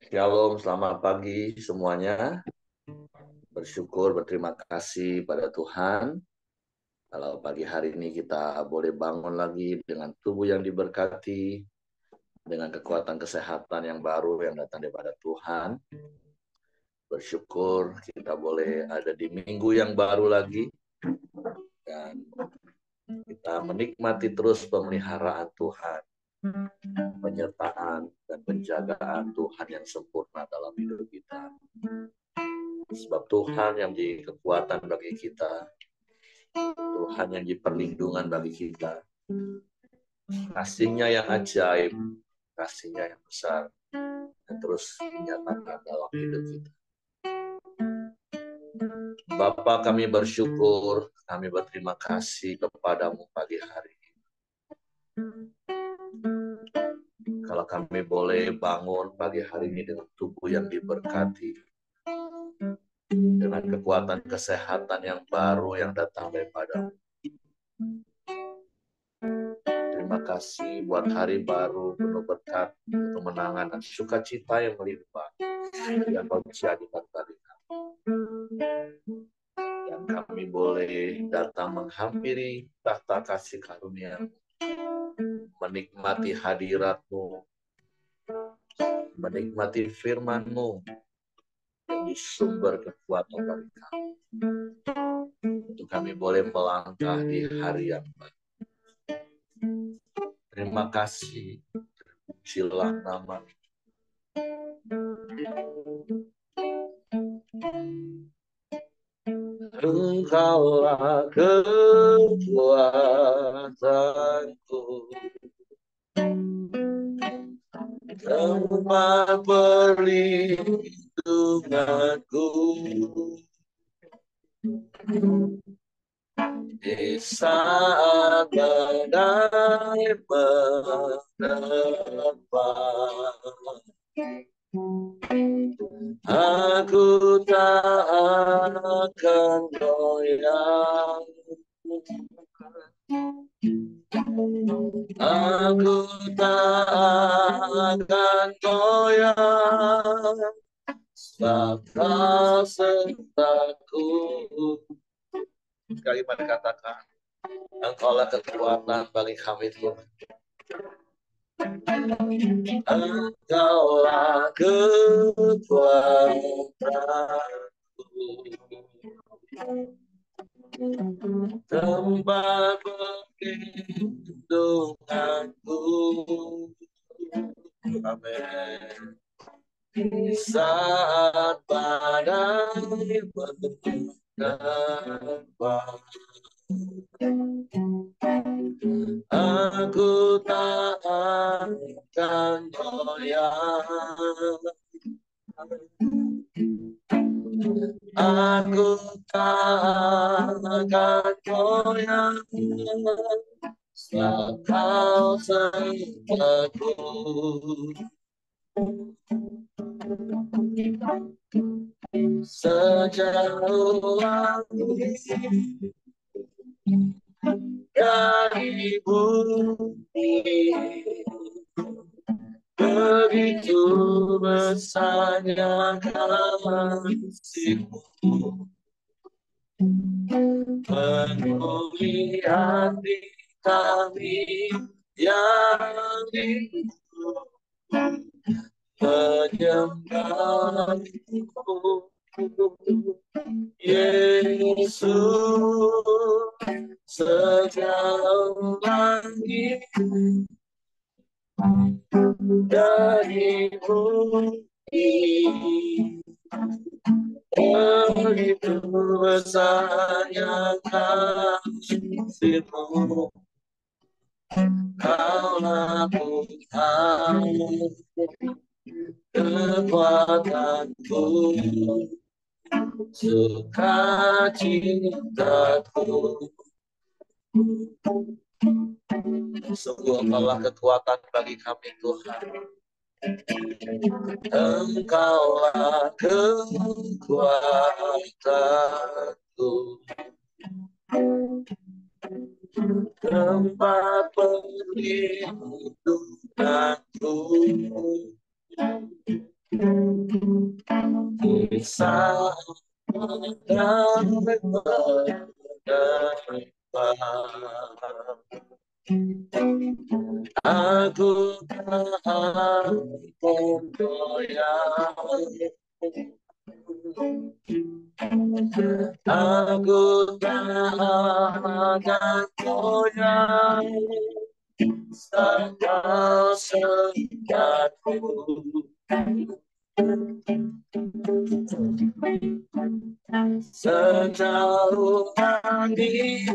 Shalom, selamat pagi semuanya. Bersyukur, berterima kasih pada Tuhan. Kalau pagi hari ini kita boleh bangun lagi dengan tubuh yang diberkati, dengan kekuatan kesehatan yang baru yang datang daripada Tuhan. Bersyukur kita boleh ada di minggu yang baru lagi. Dan kita menikmati terus pemeliharaan Tuhan, penyertaan dan penjagaan Tuhan yang sempurna dalam hidup kita. Sebab Tuhan yang menjadi kekuatan bagi kita, Tuhan yang jadi perlindungan bagi kita. Kasih-Nya yang ajaib, kasih-Nya yang besar, dan terus dinyatakan dalam hidup kita. Bapa, kami bersyukur, kami berterima kasih kepadamu pagi hari ini. Kalau kami boleh bangun pagi hari ini dengan tubuh yang diberkati, dengan kekuatan kesehatan yang baru yang datang daripada. Terima kasih buat hari baru penuh berkat, kemenangan dan sukacita yang melimpah yang kau jadikan bagi kami. Dan kami boleh datang menghampiri tahta kasih karunia, menikmati hadirat-Mu, menikmati firman-Mu yang sumber kekuatan bagi kami. Untuk kami boleh melangkah di hari yang baik. Terima kasih. Terpujilah nama. Engkaulah kekuatanku, tempat perlindunganku. Di saat badai menerpa, aku tak akan goyah. Aku tak akan goyah, sebab Kau sertaku. Sekali lagi katakan, Engkaulah kekuatan bagi kami Tuhan. Engkaulah kekuatanku, tempat perlindunganku. Amin. Saat badai menerpa, aku tak akan goyah. Aku tak akan goyah, sebab Kau sertaku. Sejauh langit dari bumi, begitu besarnya kasih-Mu, penuhi hati kami yang rindu menyembah-Mu, Yesus. Sejauh langit dari bumi, begitu besarnya kasih-Mu, Kaulah Tuhan, kekuatanku, sukacitaku. Sungguh Engkaulah kekuatan bagi kami Tuhan. Engkaulah kekuatanku, tempat perlindunganku. bisa dapat aku tak akan goyah, aku tak akan goyah, Kau sejatiku. Sejauh langit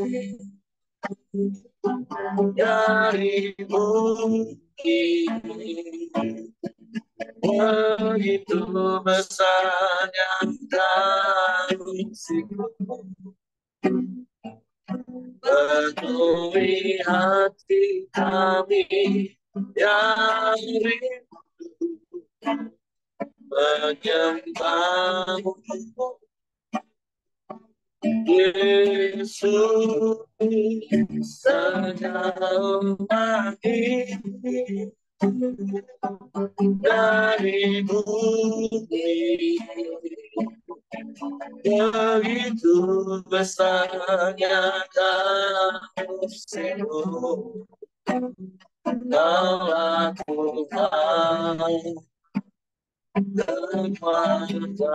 dari bukit, begitu besarnya kasih-Mu, penuhi hati kami yang rindu menyembah-Mu, Yesus. Sejauh langit dari bumi, begitu besarnya kasih-Mu, Kau lakukan kekuatanku,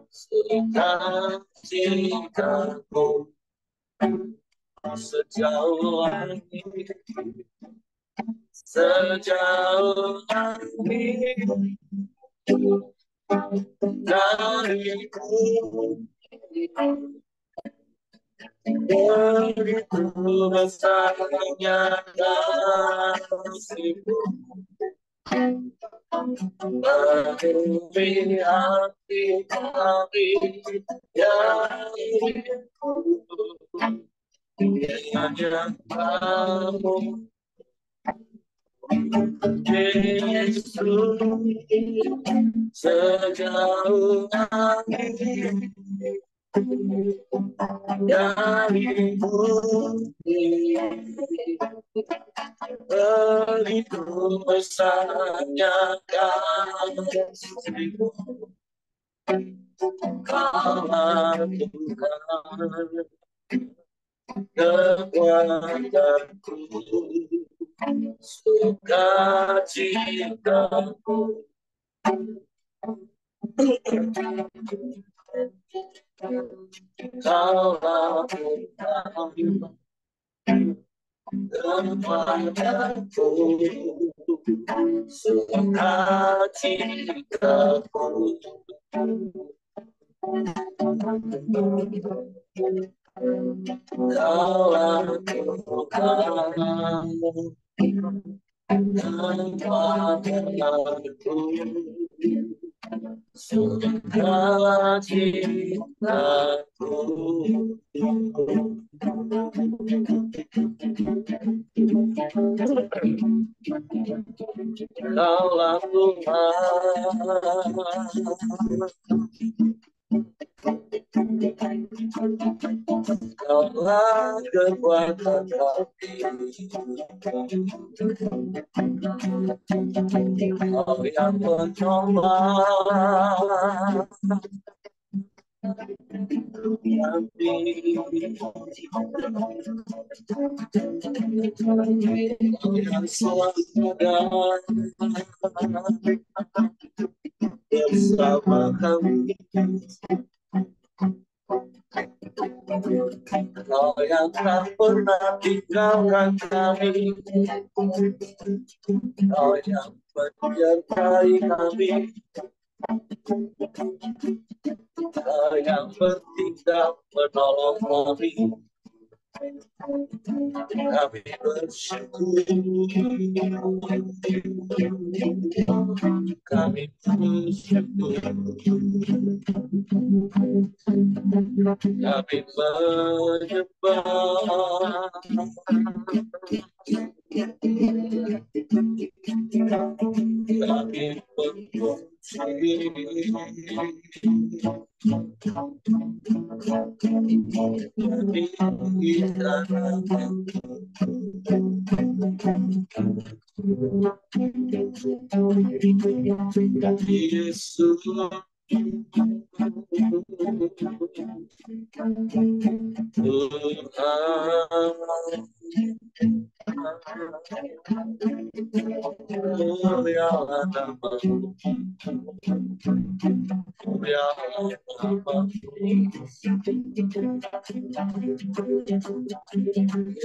sukacitaku. Sejauh langit, sejauh langit dari bumi, begitu besarnya kasih-Mu, penuhi hati kami yang rindu menyembah-Mu, Yesus. Sejauh langit dari bumi, begitu besarnya kasih-Mu, Kau lakukan kekuatanku, sukacitaku. Kau lakukan kekuatanku, sukacitaku. Kau lakukan kekuatanku, sukacitaku. Kau lakukan, Kaulah kekuatan kami, Kau yang menolong kami, Kau yang selalu ada bersama kami, Kau yang tak pernah tinggalkan kami, Kau yang menyertai kami, Kau yang bertindak menolong kami. Kami bersyukur, kami bersyukur, kami menyembah, kami Yesus,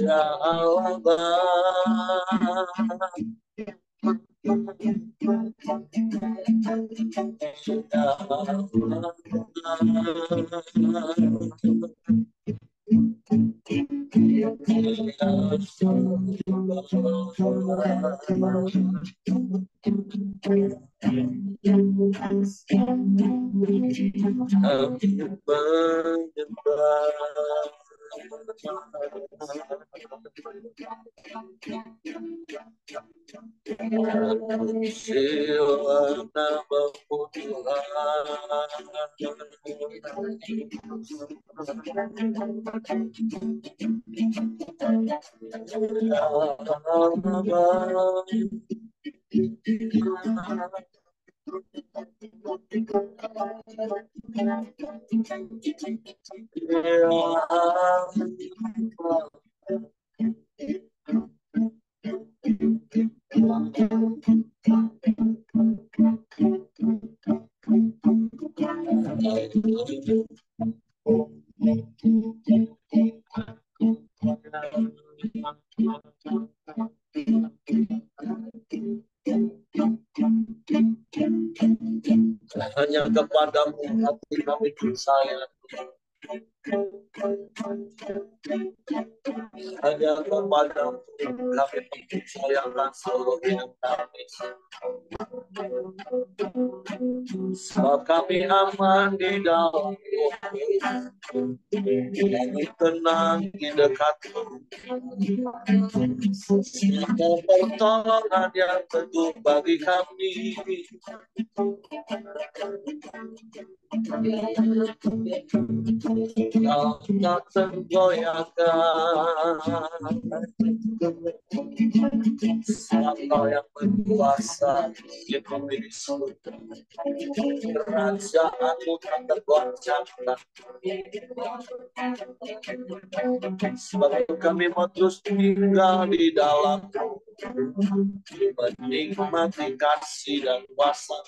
Ya Allah, hanya kepadamu hati kami percaya, hanya kepadamu kami percayakan seluruh hidup kami. Sebab kami aman di dalam kami tenang di dekatmu. Semua pertolongan yang teguh bagi kami. Kau tak tergoyahkan. Kau yang berkuasa di bumi surga. Kerajaanmu tak tergoncangkan. Sebab kami mau terus tinggal di dalam menikmati kasih dan kuasa,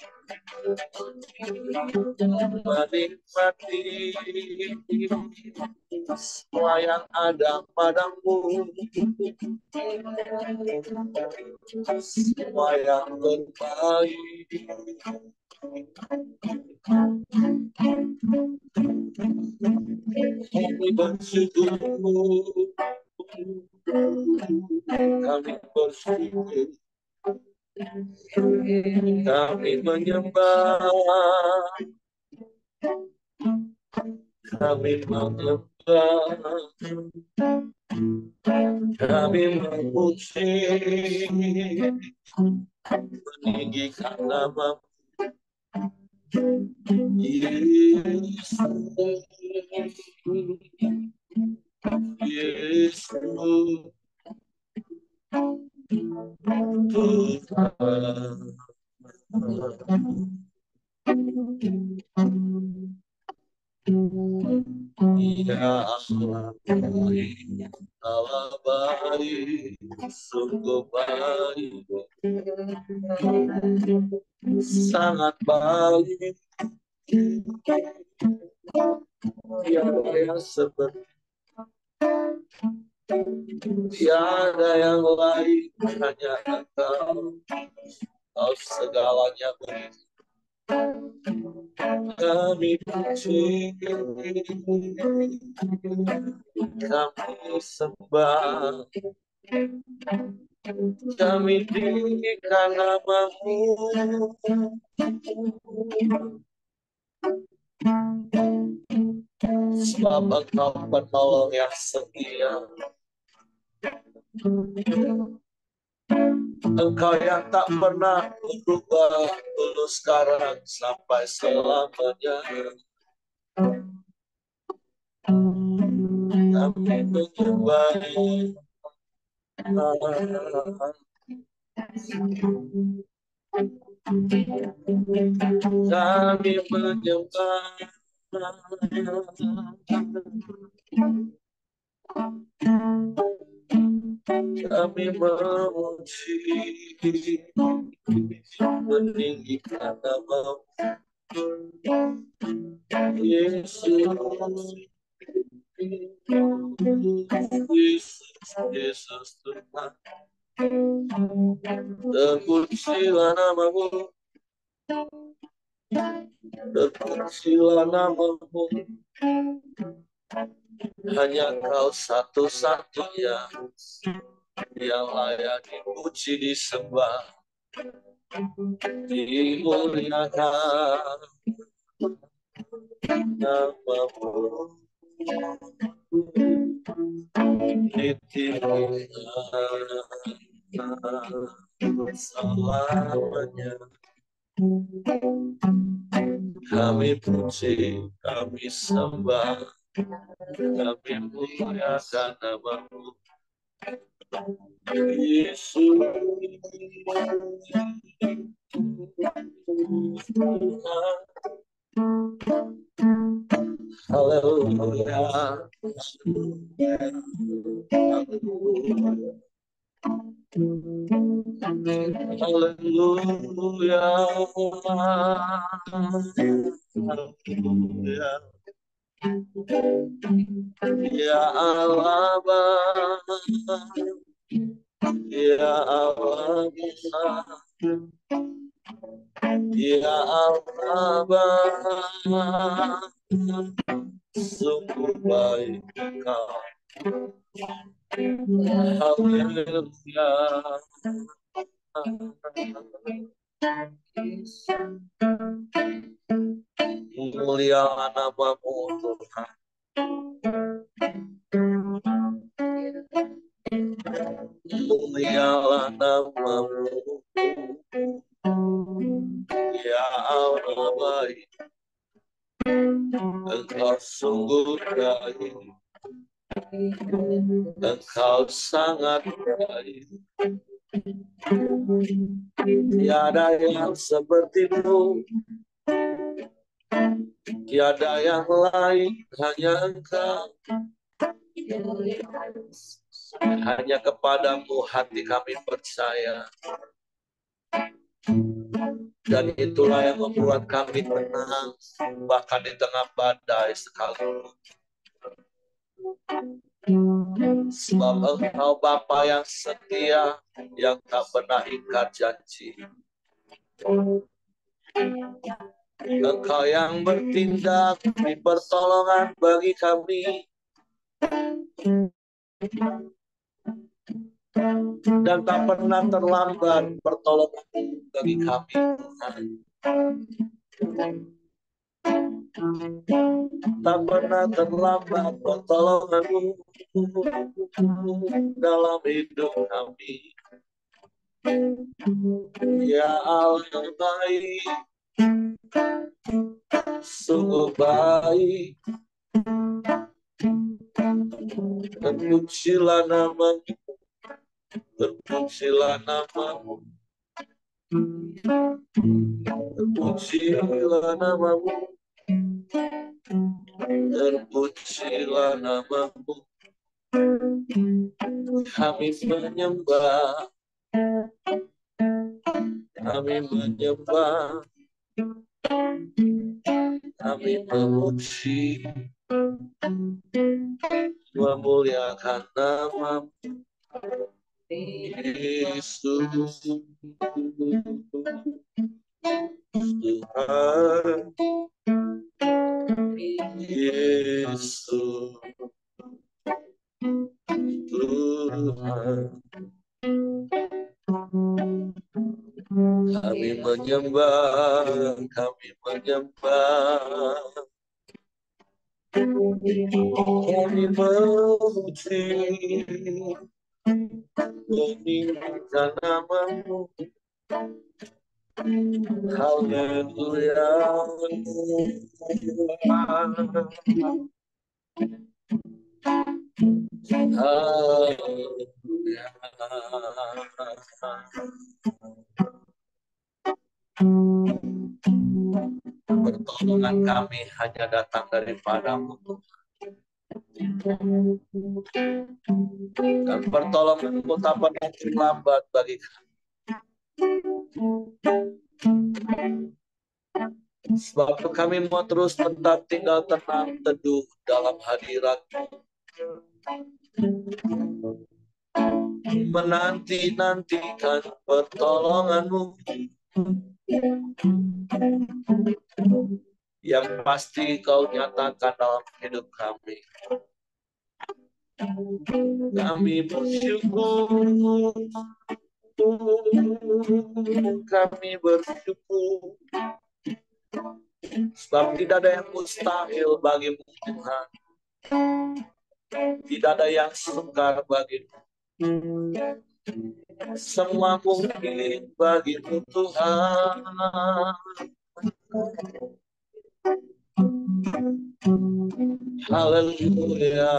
menikmati semua yang ada padamu, semua yang terbaik. Kami bersyukur, kami bersyukur, kami menyembah, kami menyembah, kami memuji, meninggikan nama Yesus, Yesus, Tuhan. Ya Allah baik, Allah baik, sungguh baik, sangat baik. Tiada yang seperti, tiada yang lain, hanya Engkau, Kau segalanya beri. Kami puji, kami sembah, kami tinggikan nama-Mu. Sebab Engkau penolong yang setia, Engkau yang tak pernah berubah, dulu sekarang sampai selamanya. Kami menyembah, Kami menyembah, kami memuji, meninggikan nama Yesus. Yesus Tuhan, terpujilah namamu, terpujilah namamu. Hanya Kau satu-satunya yang layak dipuji, disembah, dimuliakan namamu, ditinggikan selamanya. Kami puji, kami sembah, kami muliakan namamu, Yesus. Haleluya, haleluya, haleluya. Ya Allah, ya Allah, ya Allah, sungguh baik Kau. Haleluya. Mulialah namamu Tuhan. Mulialah namamu. Ya Allah baik. Engkau sungguh baik. Engkau sangat baik. Tiada yang sepertimu, tiada yang lain, hanya Engkau. Hanya kepadamu hati kami percaya. Dan itulah yang membuat kami tenang, bahkan di tengah badai sekalipun. Sebab Engkau Bapa yang setia, yang tak pernah ingkar janji. Engkau yang bertindak di pertolongan bagi kami. Dan tak pernah terlambat pertolongan bagi kami, Tuhan. Tak pernah terlambat pertolongan-Mu dalam hidup kami. Ya Allah baik, sungguh baik. Terpujilah namamu, terpujilah namamu, terpujilah namamu, terpujilah namamu. Kami menyembah, kami menyembah, kami memuji, memuliakan namamu, Yesus Tuhan, Yesus Tuhan. Kami menyembah, kami menyembah, kami memuji, meninggikan namamu. Haleluya. Haleluya. Pertolongan kami hanya datang daripada-Mu, dan pertolongan-Mu tak pernah terlambat bagi kami. Sebab itu kami mau terus tetap tinggal tenang teduh dalam hadirat-Mu, menanti-nantikan pertolongan-Mu yang pasti Kau nyatakan dalam hidup kami. Kami bersyukur, kami bersyukur, sebab tidak ada yang mustahil bagi-Mu Tuhan, tidak ada yang sukar bagi-Mu, semua mungkin bagi-Mu Tuhan. Haleluya,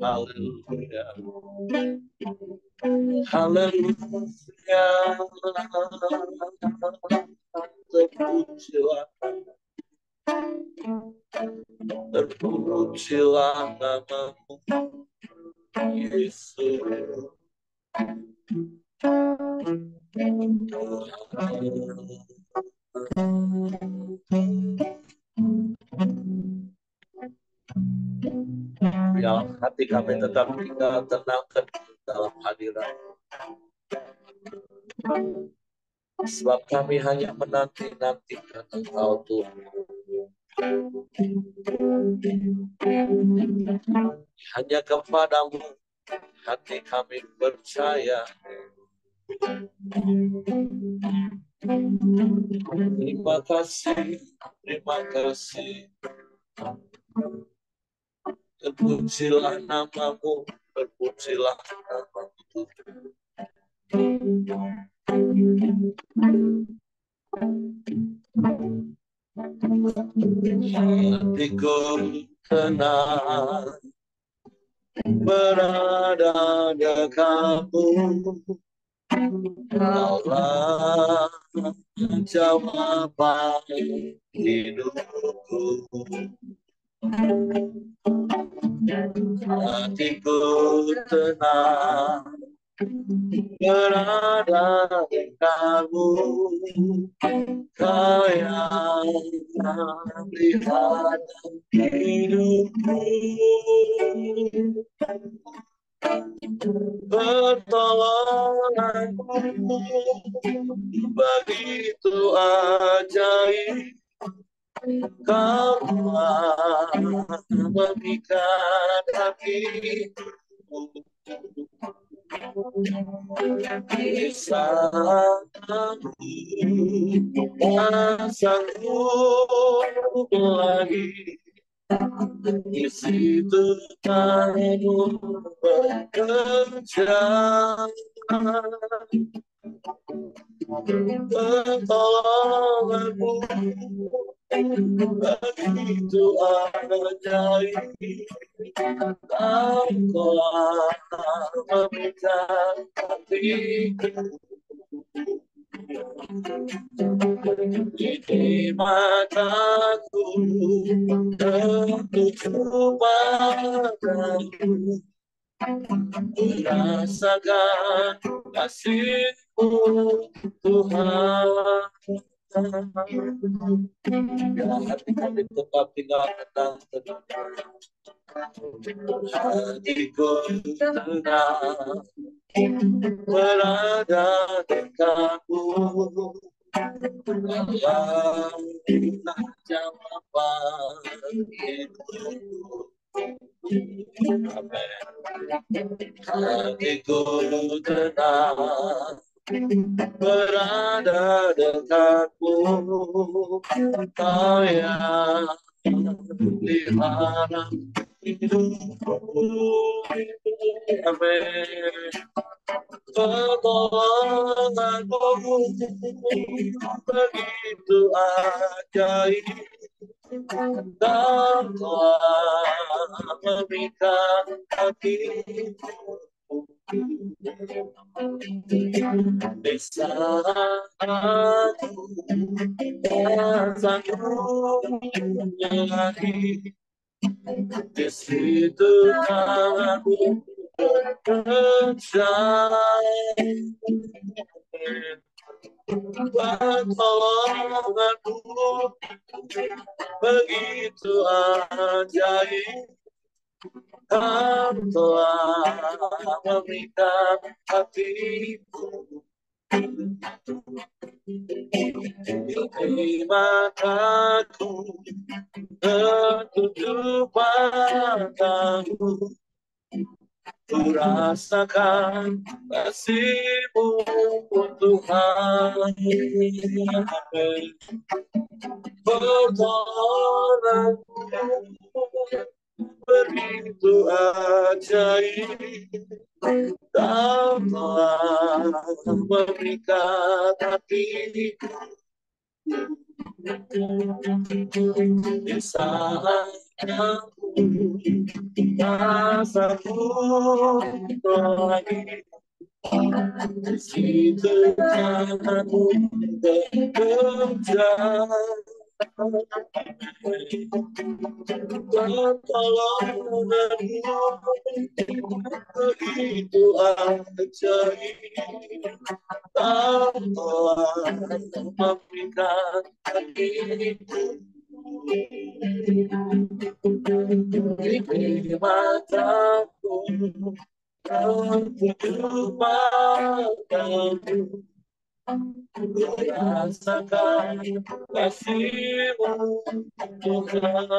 haleluya, haleluya. Terpujilah nama-Mu, Yesus. Biar hati kami tetap tinggal tenang dalam hadirat, sebab kami hanya menanti-nantikan Engkau Tuhan. Hanya kepada-Mu hati kami percaya. Terima kasih, terima kasih. Terpujilah nama-Mu, terpujilah nama-Mu. Hatiku tenang berada dekat-Mu, Kaulah jawaban hidupku. Hatiku tenang berada dekat-Mu, Kau yang melihat hidupku. Pertolongan-Mu begitu ajaib, Kau telah memikat hatiku. Kisah-Mu tak sanggup lagi, di situ Kamu bekerja. Pertolongan-Mu begitu ajaib, Kau telah memikat hatiku. Di mataku tertuju padamu, rasakan kasih-Mu Tuhan. Biar hati kami tetap tinggal tenang. Hatiku tenang berada dekat-Mu, Allah jawaban hidupku. Amin. Hatiku tenang berada dekat-Mu, Kau yang pelihara hidupku. Amin. Pertolongan-Mu begitu ajaib, Kau telah memberikan hatiku di saat aku tak sanggup menyerah. Di situ aku percaya pertolonganmu begitu ajaib. Kau telah memberikan hatiku di mataku, tertutup mataku, ku rasakan kasih-Mu Tuhan. Pertolonganmu begitu ajaib. Kau telah memberikan hatiku di saat aku rasaku lagi. Di situ aku bekerja. Pertolonganmu begitu ajaib. Kau telah memberikan hatiku di mataku, tertutup mataku, ku rasakan kasih-Mu Tuhan.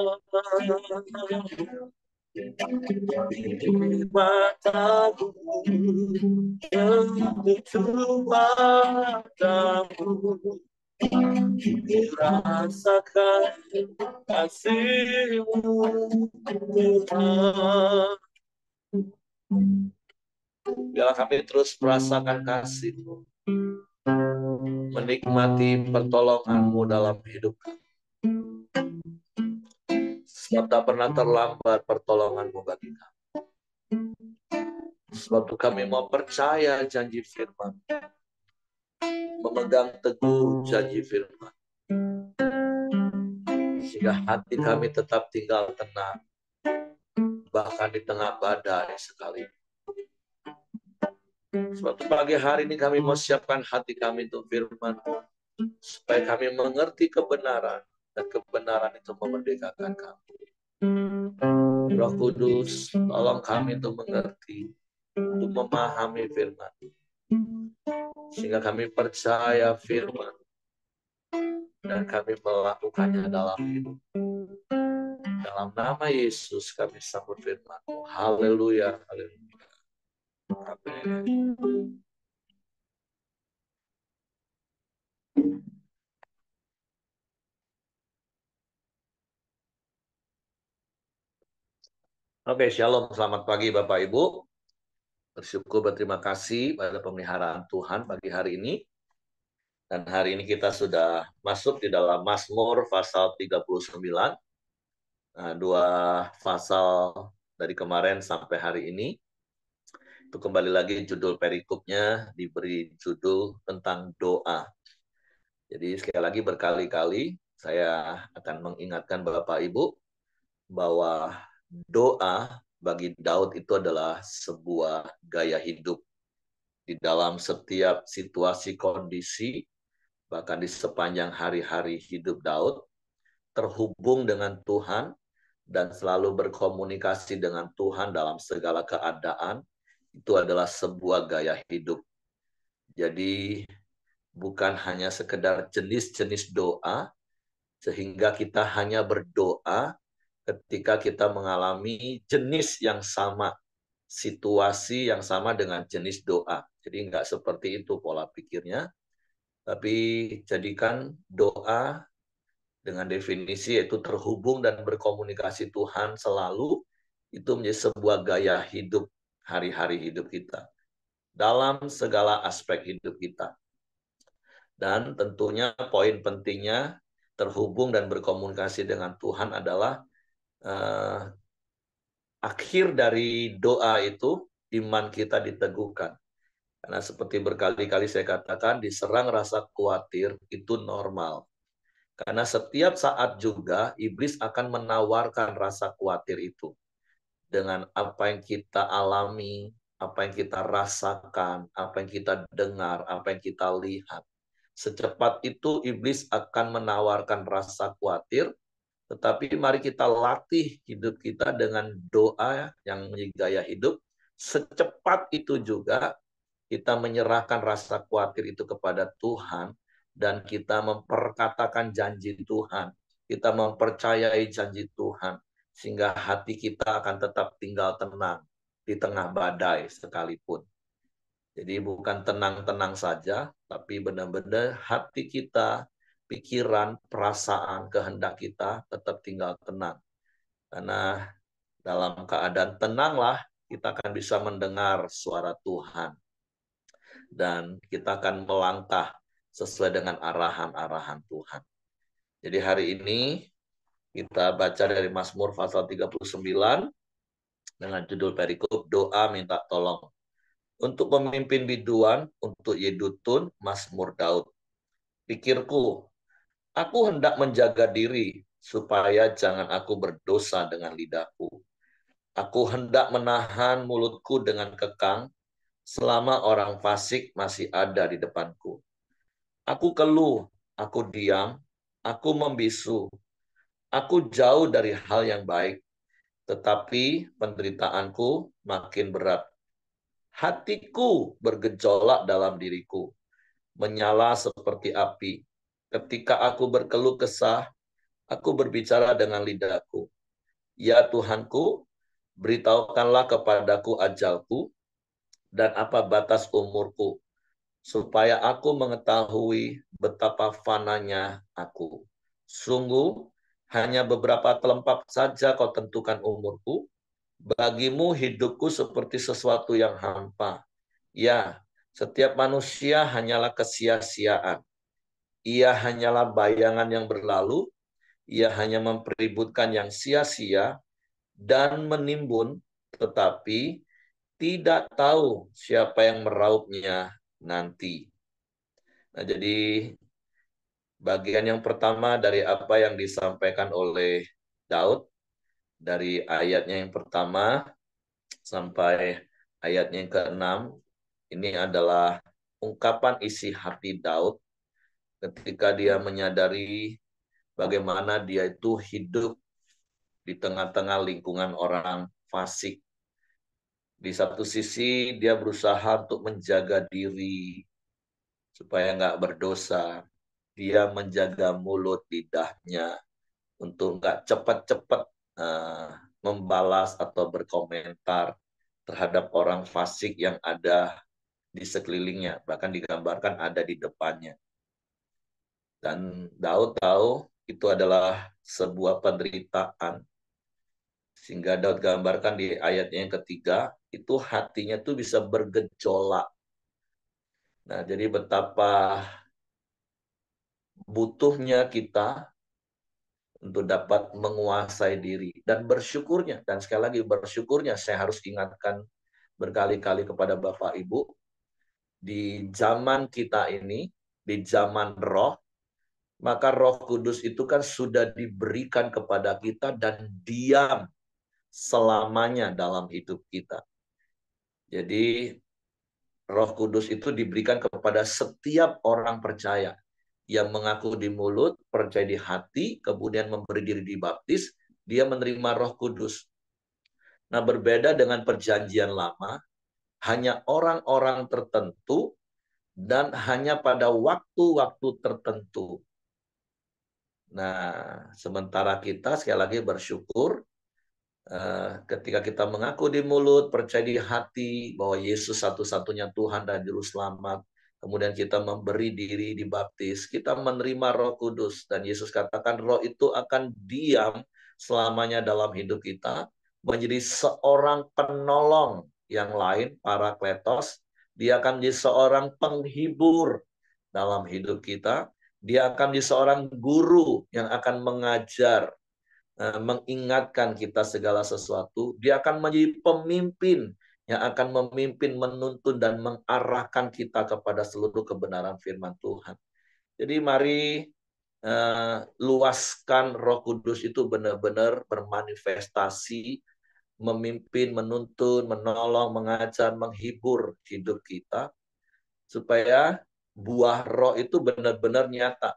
Di mataku, tertutup mataku, ku rasakan kasih-Mu Tuhan. Biarlah kami terus merasakan kasih-Mu, menikmati pertolongan-Mu dalam hidup kami. Sebab tak pernah terlambat pertolongan-Mu bagi kami. Sebab itu kami mau percaya janji firman, memegang teguh janji firman, sehingga hati kami tetap tinggal tenang, bahkan di tengah badai sekalipun. Sebab itu pagi hari ini kami mau siapkan hati kami untuk firman, supaya kami mengerti kebenaran, dan kebenaran itu memerdekakan kami. Roh Kudus, tolong kami untuk mengerti, untuk memahami firman, sehingga kami percaya firman, dan kami melakukannya dalam hidup. Dalam nama Yesus kami sambut firman-Mu. Haleluya, haleluya. Amin. Oke, shalom. Selamat pagi Bapak Ibu. Bersyukur, berterima kasih pada pemeliharaan Tuhan pagi hari ini. Dan hari ini kita sudah masuk di dalam Mazmur pasal 39. Nah, 2 pasal dari kemarin sampai hari ini. Itu kembali lagi judul perikopnya diberi judul tentang doa. Jadi sekali lagi berkali-kali saya akan mengingatkan Bapak Ibu bahwa doa bagi Daud itu adalah sebuah gaya hidup di dalam setiap situasi kondisi, bahkan di sepanjang hari-hari hidup Daud, terhubung dengan Tuhan dan selalu berkomunikasi dengan Tuhan dalam segala keadaan, itu adalah sebuah gaya hidup. Jadi bukan hanya sekedar jenis-jenis doa, sehingga kita hanya berdoa ketika kita mengalami jenis yang sama, situasi yang sama dengan jenis doa. Jadi nggak seperti itu pola pikirnya, tapi jadikan doa dengan definisi yaitu terhubung dan berkomunikasi Tuhan selalu, itu menjadi sebuah gaya hidup hari-hari hidup kita, dalam segala aspek hidup kita. Dan tentunya poin pentingnya, terhubung dan berkomunikasi dengan Tuhan adalah akhir dari doa itu iman kita diteguhkan. Karena seperti berkali-kali saya katakan, diserang rasa khawatir itu normal. Karena setiap saat juga iblis akan menawarkan rasa khawatir itu. Dengan apa yang kita alami, apa yang kita rasakan, apa yang kita dengar, apa yang kita lihat. Secepat itu iblis akan menawarkan rasa khawatir, tetapi mari kita latih hidup kita dengan doa yang menjadi gaya hidup. Secepat itu juga kita menyerahkan rasa khawatir itu kepada Tuhan dan kita memperkatakan janji Tuhan. Kita mempercayai janji Tuhan sehingga hati kita akan tetap tinggal tenang di tengah badai sekalipun. Jadi bukan tenang-tenang saja, tapi benar-benar hati kita, pikiran, perasaan, kehendak kita tetap tinggal tenang. Karena dalam keadaan tenanglah kita akan bisa mendengar suara Tuhan. Dan kita akan melangkah sesuai dengan arahan-arahan Tuhan. Jadi hari ini kita baca dari Mazmur pasal 39 dengan judul perikop doa minta tolong. Untuk pemimpin biduan, untuk Yedutun, Mazmur Daud. Pikirku, aku hendak menjaga diri supaya jangan aku berdosa dengan lidahku. Aku hendak menahan mulutku dengan kekang selama orang fasik masih ada di depanku. Aku keluh, aku diam, aku membisu. Aku jauh dari hal yang baik, tetapi penderitaanku makin berat. Hatiku bergejolak dalam diriku, menyala seperti api. Ketika aku berkeluh kesah, aku berbicara dengan lidahku. Ya Tuhanku, beritahukanlah kepadaku ajalku dan apa batas umurku, supaya aku mengetahui betapa fananya aku. Sungguh, hanya beberapa telempap saja kau tentukan umurku. Bagimu hidupku seperti sesuatu yang hampa. Ya, setiap manusia hanyalah kesia-siaan. Ia hanyalah bayangan yang berlalu. Ia hanya mempeributkan yang sia-sia dan menimbun, tetapi tidak tahu siapa yang meraupnya nanti. Nah, jadi bagian yang pertama dari apa yang disampaikan oleh Daud, dari ayatnya yang pertama sampai ayatnya yang ke-6, ini adalah ungkapan isi hati Daud ketika dia menyadari bagaimana dia itu hidup di tengah-tengah lingkungan orang fasik. Di satu sisi dia berusaha untuk menjaga diri supaya nggak berdosa. Dia menjaga mulut lidahnya untuk nggak cepat-cepat membalas atau berkomentar terhadap orang fasik yang ada di sekelilingnya, bahkan digambarkan ada di depannya. Dan Daud tahu itu adalah sebuah penderitaan, sehingga Daud gambarkan di ayatnya yang ketiga, itu hatinya tuh bisa bergejolak. Nah, jadi betapa butuhnya kita untuk dapat menguasai diri dan bersyukurnya. Dan sekali lagi bersyukurnya, saya harus ingatkan berkali-kali kepada Bapak Ibu, di zaman kita ini, di zaman roh, maka Roh Kudus itu kan sudah diberikan kepada kita dan diam selamanya dalam hidup kita. Jadi Roh Kudus itu diberikan kepada setiap orang percaya yang mengaku di mulut, percaya di hati, kemudian memberi diri dibaptis, dia menerima Roh Kudus. Nah, berbeda dengan perjanjian lama, hanya orang-orang tertentu dan hanya pada waktu-waktu tertentu. Nah, sementara kita sekali lagi bersyukur ketika kita mengaku di mulut, percaya di hati bahwa Yesus satu-satunya Tuhan dan Juru Selamat, kemudian kita memberi diri dibaptis, kita menerima Roh Kudus, dan Yesus katakan Roh itu akan diam selamanya dalam hidup kita, menjadi seorang penolong yang lain, Parakletos. Dia akan menjadi seorang penghibur dalam hidup kita, Dia akan menjadi seorang guru yang akan mengajar, mengingatkan kita segala sesuatu. Dia akan menjadi pemimpin yang akan memimpin, menuntun, dan mengarahkan kita kepada seluruh kebenaran firman Tuhan. Jadi mari luaskan Roh Kudus itu benar-benar bermanifestasi, memimpin, menuntun, menolong, mengajar, menghibur hidup kita, supaya buah Roh itu benar-benar nyata.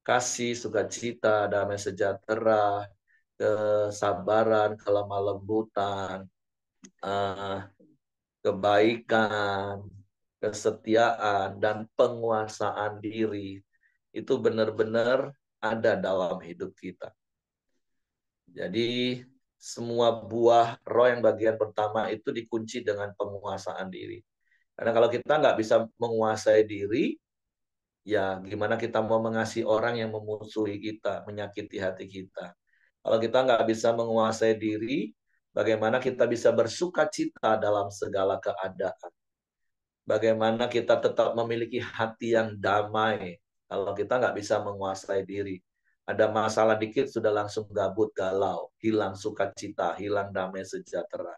Kasih, sukacita, damai sejahtera, kesabaran, kelemah lembutan, kebaikan, kesetiaan, dan penguasaan diri itu benar-benar ada dalam hidup kita. Jadi semua buah roh yang bagian pertama itu dikunci dengan penguasaan diri. Karena kalau kita nggak bisa menguasai diri, ya gimana kita mau mengasihi orang yang memusuhi kita, menyakiti hati kita. Kalau kita nggak bisa menguasai diri, bagaimana kita bisa bersuka cita dalam segala keadaan? Bagaimana kita tetap memiliki hati yang damai kalau kita nggak bisa menguasai diri? Ada masalah dikit sudah langsung gabut, galau, hilang sukacita, hilang damai sejahtera.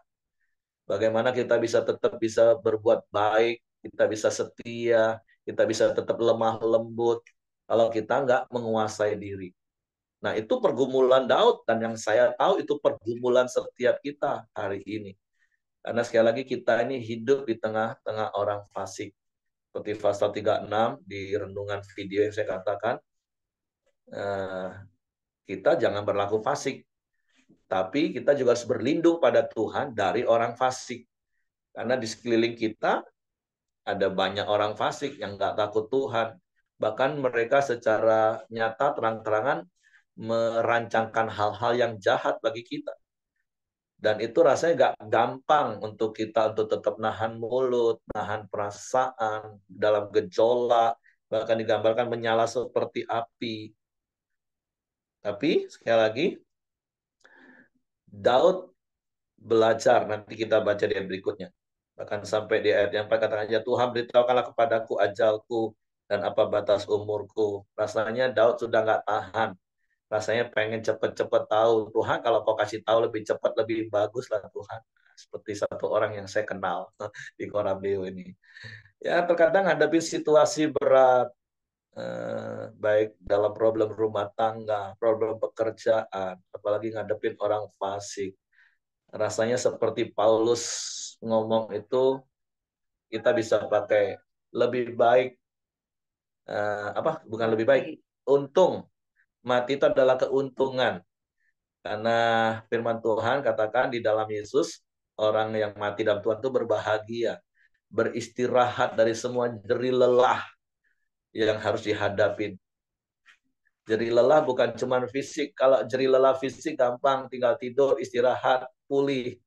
Bagaimana kita bisa tetap bisa berbuat baik, kita bisa setia, kita bisa tetap lemah lembut kalau kita nggak menguasai diri. Nah, itu pergumulan Daud, dan yang saya tahu itu pergumulan setiap kita hari ini. Karena sekali lagi kita ini hidup di tengah-tengah orang fasik. Seperti pasal 36 di renungan video yang saya katakan, kita jangan berlaku fasik. Tapi kita juga harus berlindung pada Tuhan dari orang fasik. Karena di sekeliling kita ada banyak orang fasik yang nggak takut Tuhan. Bahkan mereka secara nyata terang-terangan merancangkan hal-hal yang jahat bagi kita. Dan itu rasanya nggak gampang untuk kita untuk tetap nahan mulut, nahan perasaan, dalam gejolak, bahkan digambarkan menyala seperti api. Tapi sekali lagi, Daud belajar, nanti kita baca di ayat berikutnya. Bahkan sampai di ayat yang 4 katakan, ya Tuhan beritahukanlah kepadaku ajalku dan apa batas umurku. Rasanya Daud sudah nggak tahan. Rasanya pengen cepet-cepet tahu. Tuhan kalau kau kasih tahu lebih cepat, lebih bagus lah Tuhan. Seperti satu orang yang saya kenal di Korabeo ini. Ya terkadang hadapi situasi berat, baik dalam problem rumah tangga, problem pekerjaan, apalagi ngadepin orang fasik. Rasanya seperti Paulus ngomong itu, kita bisa pakai lebih baik, bukan lebih baik, untung. Mati itu adalah keuntungan. Karena firman Tuhan katakan di dalam Yesus, orang yang mati dalam Tuhan itu berbahagia, beristirahat dari semua jerih lelah yang harus dihadapin. Jerih lelah bukan cuma fisik. Kalau jerih lelah fisik gampang, tinggal tidur, istirahat, pulih.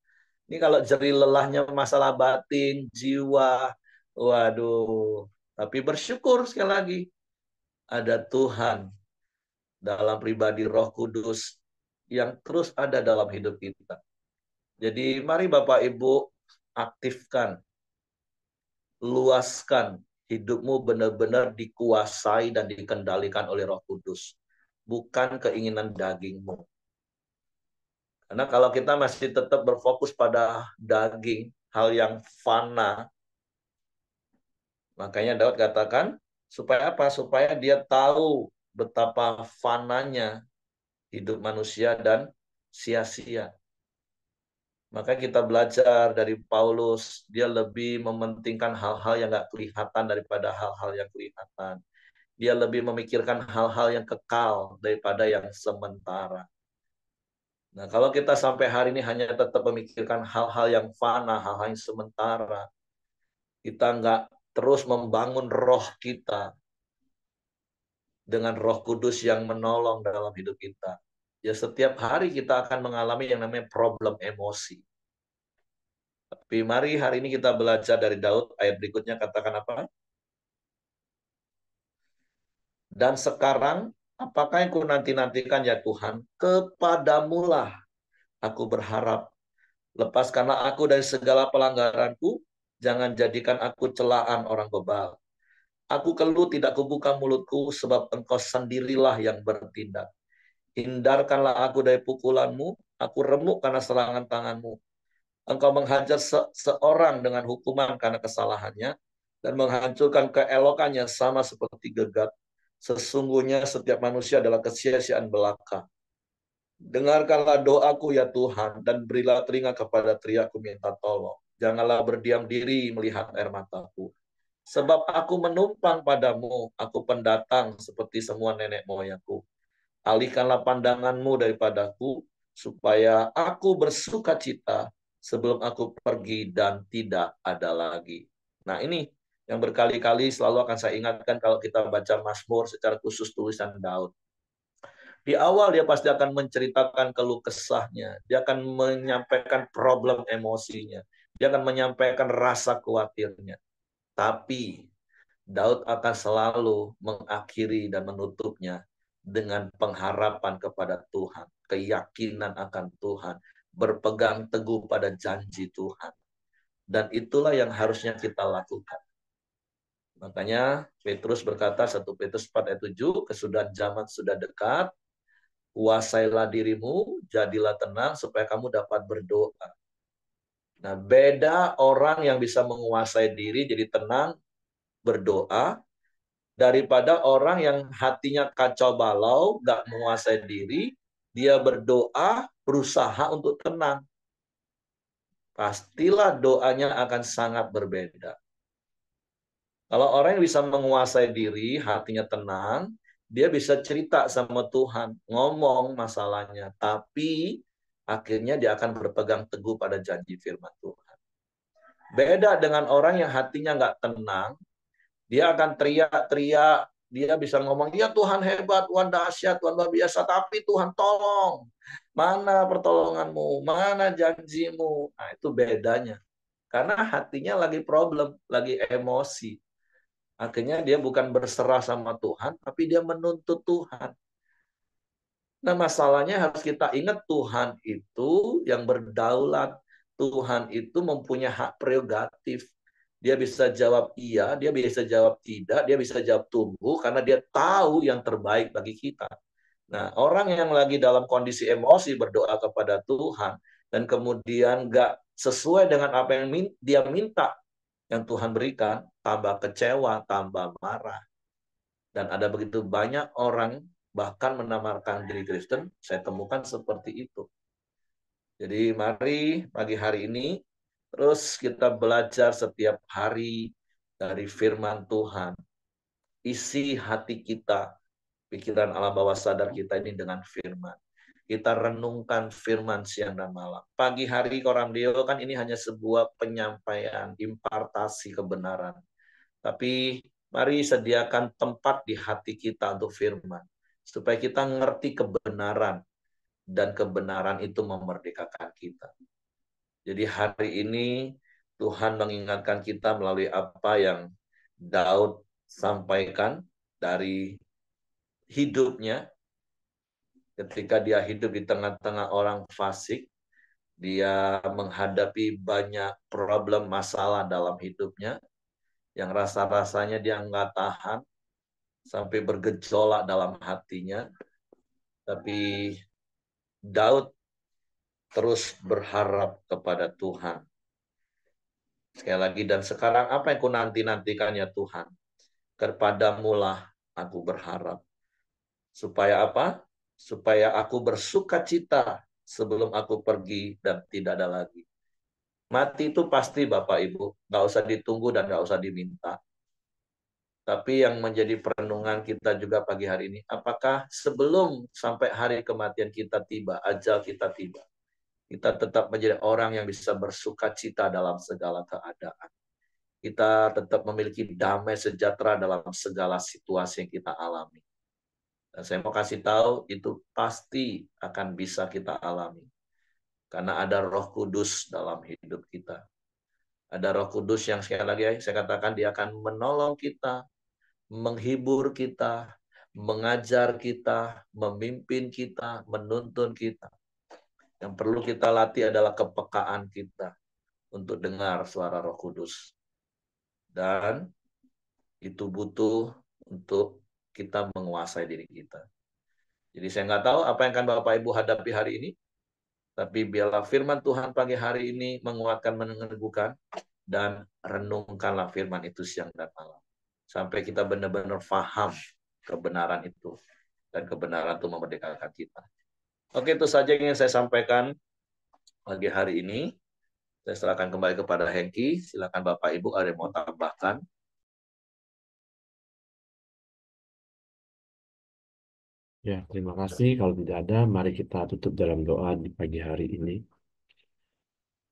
Ini kalau jerih lelahnya masalah batin, jiwa, waduh. Tapi bersyukur sekali lagi, ada Tuhan dalam pribadi Roh Kudus yang terus ada dalam hidup kita. Jadi mari Bapak Ibu aktifkan, luaskan hidupmu benar-benar dikuasai dan dikendalikan oleh Roh Kudus. Bukan keinginan dagingmu. Karena kalau kita masih tetap berfokus pada daging, hal yang fana, makanya Daud katakan, supaya apa? Supaya dia tahu betapa fananya hidup manusia dan sia-sia. Maka kita belajar dari Paulus, dia lebih mementingkan hal-hal yang nggak kelihatan daripada hal-hal yang kelihatan. Dia lebih memikirkan hal-hal yang kekal daripada yang sementara. Nah, kalau kita sampai hari ini hanya tetap memikirkan hal-hal yang fana, hal-hal yang sementara, kita nggak terus membangun roh kita dengan Roh Kudus yang menolong dalam hidup kita. Ya, setiap hari kita akan mengalami yang namanya problem emosi. Tapi mari hari ini kita belajar dari Daud, ayat berikutnya katakan apa? Dan sekarang, apakah yang ku nanti-nantikan ya Tuhan? Kepadamulah aku berharap. Lepaskanlah aku dari segala pelanggaranku, jangan jadikan aku celaan orang bebal. Aku keluh tidak kubuka mulutku, sebab engkau sendirilah yang bertindak. Hindarkanlah aku dari pukulanmu, aku remuk karena serangan tanganmu. Engkau menghajar seorang dengan hukuman karena kesalahannya, dan menghancurkan keelokannya sama seperti gegat. Sesungguhnya setiap manusia adalah kesia-siaan belaka. Dengarkanlah doaku ya Tuhan, dan berilah telinga kepada teriakku minta tolong. Janganlah berdiam diri melihat air mataku. Sebab aku menumpang padamu, aku pendatang seperti semua nenek moyangku. Alihkanlah pandanganmu daripadaku, supaya aku bersuka cita sebelum aku pergi dan tidak ada lagi. Nah ini yang berkali-kali selalu akan saya ingatkan kalau kita baca Mazmur secara khusus tulisan Daud. Di awal dia pasti akan menceritakan keluh kesahnya. Dia akan menyampaikan problem emosinya. Dia akan menyampaikan rasa khawatirnya. Tapi Daud akan selalu mengakhiri dan menutupnya dengan pengharapan kepada Tuhan, keyakinan akan Tuhan, berpegang teguh pada janji Tuhan. Dan itulah yang harusnya kita lakukan. Makanya Petrus berkata 1 Petrus 4 ayat 7, kesudahan zaman sudah dekat, kuasailah dirimu, jadilah tenang supaya kamu dapat berdoa. Nah, beda orang yang bisa menguasai diri jadi tenang berdoa daripada orang yang hatinya kacau balau, gak menguasai diri, dia berdoa, berusaha untuk tenang. Pastilah doanya akan sangat berbeda. Kalau orang yang bisa menguasai diri, hatinya tenang, dia bisa cerita sama Tuhan, ngomong masalahnya, tapi akhirnya dia akan berpegang teguh pada janji firman Tuhan. Beda dengan orang yang hatinya nggak tenang, dia akan teriak-teriak, dia bisa ngomong, ya Tuhan hebat, Tuhan dahsyat, Tuhan luar biasa, tapi Tuhan tolong. Mana pertolonganmu, mana janjimu. Nah itu bedanya. Karena hatinya lagi problem, lagi emosi. Akhirnya dia bukan berserah sama Tuhan, tapi dia menuntut Tuhan. Nah masalahnya harus kita ingat Tuhan itu yang berdaulat. Tuhan itu mempunyai hak prerogatif. Dia bisa jawab iya, dia bisa jawab tidak, dia bisa jawab tunggu, karena dia tahu yang terbaik bagi kita. Nah, orang yang lagi dalam kondisi emosi berdoa kepada Tuhan, dan kemudian nggak sesuai dengan apa yang dia minta, yang Tuhan berikan, tambah kecewa, tambah marah. Dan ada begitu banyak orang, bahkan menamarkan diri Kristen, saya temukan seperti itu. Jadi mari pagi hari ini, terus kita belajar setiap hari dari firman Tuhan. Isi hati kita, pikiran alam bawah sadar kita ini dengan firman. Kita renungkan firman siang dan malam. Pagi hari Koram Deo kan ini hanya sebuah penyampaian, impartasi kebenaran. Tapi mari sediakan tempat di hati kita untuk firman. Supaya kita ngerti kebenaran. Dan kebenaran itu memerdekakan kita. Jadi hari ini Tuhan mengingatkan kita melalui apa yang Daud sampaikan dari hidupnya. Ketika dia hidup di tengah-tengah orang fasik, dia menghadapi banyak problem, masalah dalam hidupnya, yang rasa-rasanya dia nggak tahan, sampai bergejolak dalam hatinya. Tapi Daud terus berharap kepada Tuhan. Sekali lagi, dan sekarang apa yang ku nanti-nantikan ya Tuhan? Kepadamulah aku berharap. Supaya apa? Supaya aku bersuka cita sebelum aku pergi dan tidak ada lagi. Mati itu pasti Bapak Ibu. Nggak usah ditunggu dan nggak usah diminta. Tapi yang menjadi perenungan kita juga pagi hari ini, apakah sebelum sampai hari kematian kita tiba, ajal kita tiba, kita tetap menjadi orang yang bisa bersuka cita dalam segala keadaan. Kita tetap memiliki damai sejahtera dalam segala situasi yang kita alami. Dan saya mau kasih tahu, itu pasti akan bisa kita alami. Karena ada Roh Kudus dalam hidup kita. Ada Roh Kudus yang sekali lagi saya katakan dia akan menolong kita, menghibur kita, mengajar kita, memimpin kita, menuntun kita. Yang perlu kita latih adalah kepekaan kita untuk dengar suara Roh Kudus. Dan itu butuh untuk kita menguasai diri kita. Jadi saya nggak tahu apa yang akan Bapak Ibu hadapi hari ini, tapi biarlah firman Tuhan pagi hari ini menguatkan, meneguhkan, dan renungkanlah firman itu siang dan malam. Sampai kita benar-benar paham kebenaran itu. Dan kebenaran itu memerdekakan kita. Oke, itu saja yang ingin saya sampaikan pagi hari ini. Saya serahkan kembali kepada Hengki. Silakan Bapak Ibu ada yang mau tambahkan. Ya, terima kasih. Kalau tidak ada, mari kita tutup dalam doa di pagi hari ini.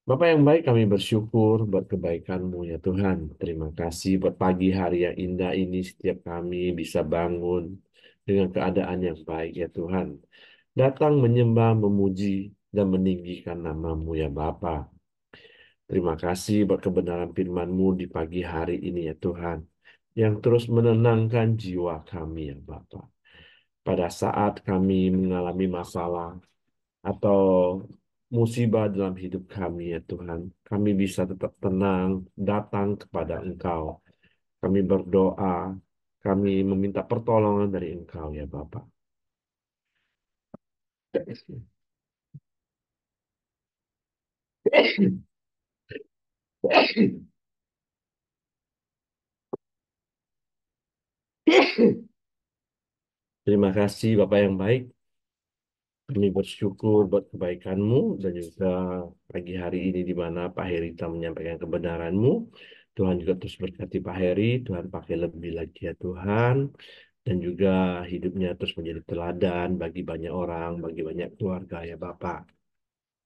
Bapak yang baik, kami bersyukur buat kebaikan-Mu ya Tuhan. Terima kasih buat pagi hari yang indah ini. Setiap kami bisa bangun dengan keadaan yang baik ya Tuhan. Datang menyembah, memuji, dan meninggikan nama-Mu ya Bapa. Terima kasih buat kebenaran firman-Mu di pagi hari ini ya Tuhan. Yang terus menenangkan jiwa kami ya Bapa. Pada saat kami mengalami masalah atau musibah dalam hidup kami ya Tuhan, kami bisa tetap tenang datang kepada Engkau. Kami berdoa, kami meminta pertolongan dari Engkau ya Bapa. Terima kasih Bapak yang baik. Kami bersyukur buat kebaikan-Mu dan juga pagi hari ini di mana Pak Heri telah menyampaikan kebenaran-Mu. Tuhan juga terus berkati Pak Heri, Tuhan pakai lebih lagi ya Tuhan. Dan juga hidupnya terus menjadi teladan bagi banyak orang, bagi banyak keluarga ya Bapak.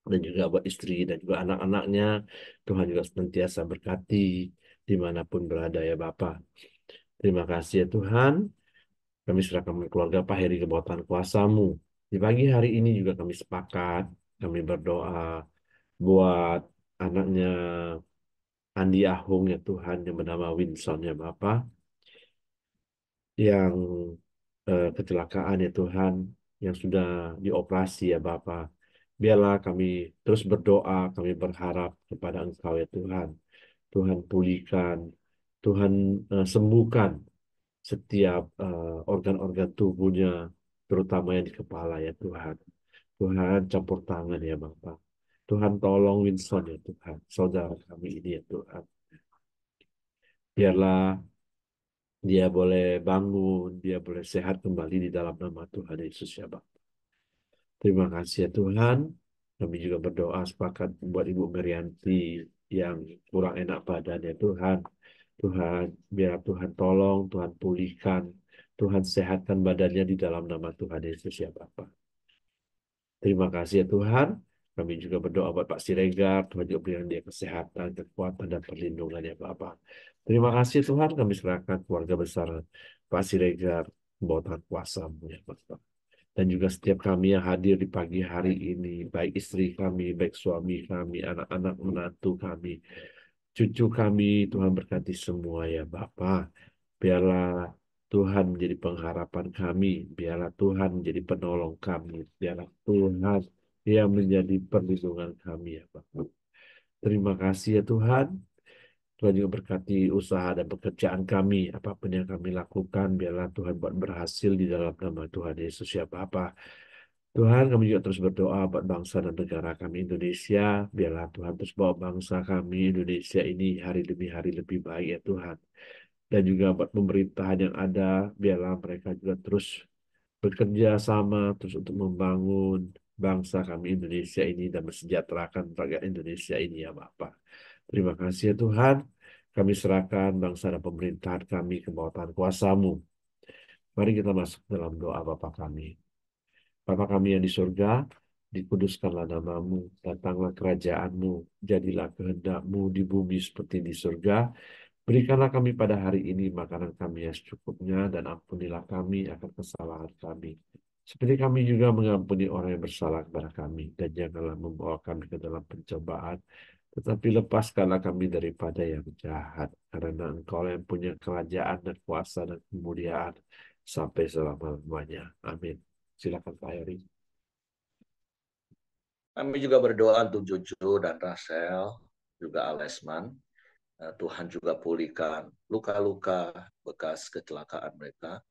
Dan juga buat istri dan juga anak-anaknya, Tuhan juga senantiasa berkati dimanapun berada ya Bapak. Terima kasih ya Tuhan. Kami serahkan keluarga Pak Heri ke bawah tangan kuasa-Mu. Di pagi hari ini juga kami sepakat, kami berdoa buat anaknya Andi Ahung ya Tuhan yang bernama Winson ya Bapak, yang kecelakaan ya Tuhan, yang sudah dioperasi ya Bapak. Biarlah kami terus berdoa, kami berharap kepada Engkau ya Tuhan. Tuhan pulihkan, Tuhan sembuhkan setiap organ-organ tubuhnya, terutama yang di kepala ya Tuhan. Tuhan campur tangan ya Bapak. Tuhan tolong Winston ya Tuhan, saudara kami ini ya Tuhan. Biarlah dia boleh bangun, dia boleh sehat kembali di dalam nama Tuhan Yesus ya Bapak. Terima kasih ya Tuhan. Kami juga berdoa sepakat buat Ibu Merianti yang kurang enak badan ya Tuhan. Tuhan, biar Tuhan tolong, Tuhan pulihkan, Tuhan sehatkan badannya di dalam nama Tuhan Yesus ya Bapak. Terima kasih ya Tuhan. Kami juga berdoa buat Pak Siregar, Tuhan juga berikan dia kesehatan, kekuatan, dan perlindungan ya Bapak. Terima kasih Tuhan, kami serahkan keluarga besar Pak Siregar, bawah Tuhan kuasa-Mu ya Bapak. Dan juga setiap kami yang hadir di pagi hari ini, baik istri kami, baik suami kami, anak-anak menantu kami, cucu kami, Tuhan berkati semua ya Bapa. Biarlah Tuhan menjadi pengharapan kami, biarlah Tuhan menjadi penolong kami, biarlah Tuhan yang menjadi perlindungan kami ya Bapa. Terima kasih ya Tuhan. Tuhan juga berkati usaha dan pekerjaan kami, apapun yang kami lakukan, biarlah Tuhan buat berhasil di dalam nama Tuhan Yesus ya Bapa. Tuhan, kami juga terus berdoa buat bangsa dan negara kami Indonesia. Biarlah Tuhan terus bawa bangsa kami Indonesia ini hari demi hari lebih baik ya Tuhan. Dan juga buat pemerintahan yang ada, biarlah mereka juga terus bekerja sama terus untuk membangun bangsa kami Indonesia ini dan mensejahterakan rakyat Indonesia ini ya Bapak. Terima kasih ya Tuhan. Kami serahkan bangsa dan pemerintahan kami ke bawah tangan kuasa-Mu. Mari kita masuk dalam doa Bapa kami. Bapa kami yang di surga, dikuduskanlah namamu, datanglah kerajaanmu, jadilah kehendak-Mu di bumi seperti di surga. Berikanlah kami pada hari ini makanan kami yang secukupnya, dan ampunilah kami akan kesalahan kami. Seperti kami juga mengampuni orang yang bersalah kepada kami, dan janganlah membawa kami ke dalam pencobaan, tetapi lepaskanlah kami daripada yang jahat, karena Engkau yang punya kerajaan dan kuasa dan kemuliaan sampai selama-lamanya. Amin. Silakan Pak Heri. Kami juga berdoa untuk Jojo dan Rachel, juga Alesman. Tuhan juga pulihkan luka-luka bekas kecelakaan mereka.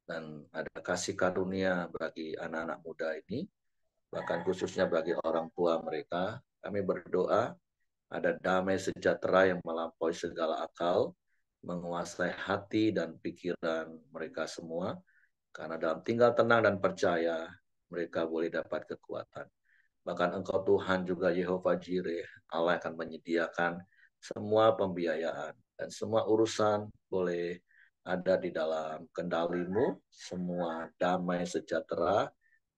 Dan ada kasih karunia bagi anak-anak muda ini, bahkan khususnya bagi orang tua mereka. Kami berdoa ada damai sejahtera yang melampaui segala akal, menguasai hati dan pikiran mereka semua, karena dalam tinggal tenang dan percaya, mereka boleh dapat kekuatan. Bahkan Engkau Tuhan juga Yehova Jireh, Allah akan menyediakan semua pembiayaan dan semua urusan boleh ada di dalam kendali-Mu, semua damai sejahtera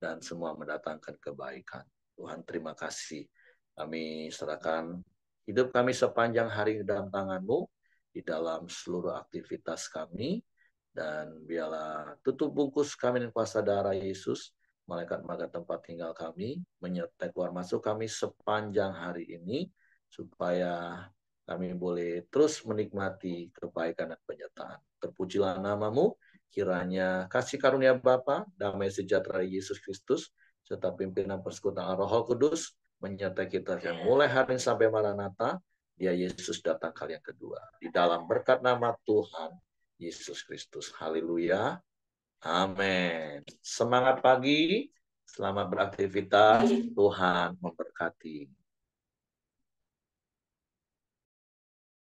dan semua mendatangkan kebaikan. Tuhan terima kasih. Kami serahkan hidup kami sepanjang hari dalam tangan-Mu, di dalam seluruh aktivitas kami, dan biarlah tutup bungkus kami dengan kuasa darah Yesus, malaikat-malaikat tempat tinggal kami, menyertai keluar masuk kami sepanjang hari ini, supaya kami boleh terus menikmati kebaikan dan penyertaan. Terpujilah nama-Mu, kiranya kasih karunia Bapa, damai sejahtera Yesus Kristus, serta pimpinan persekutuan Roh Kudus, menyertai kita yang mulai hari ini sampai Maranatha, dia Yesus datang kali yang kedua. Di dalam berkat nama Tuhan Yesus Kristus. Haleluya. Amin. Semangat pagi, selamat beraktivitas, Tuhan memberkati.